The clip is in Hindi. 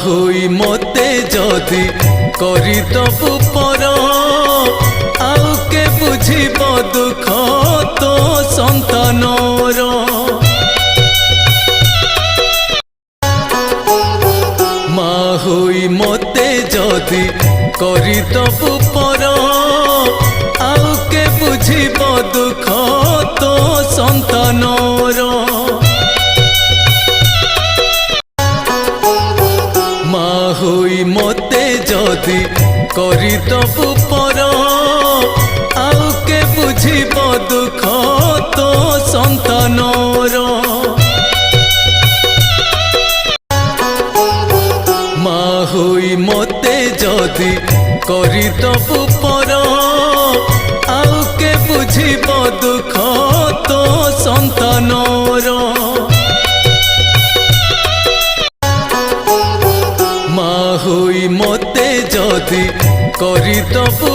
होई मते जदि करिदबु पर आउ के बुझिब दुख तो संतानर। माँ होई मते जदि करिदबु पर आउ के बुझिब दुख तो संतानर। माँ होई मते जदि करिदबु पर आउ के बुझिब दुख तो संतानर। माँ होई मते जदि करिदबु पर आउ के बुझिब दुख तो संतानर। माँ होई मते जदि करिदबु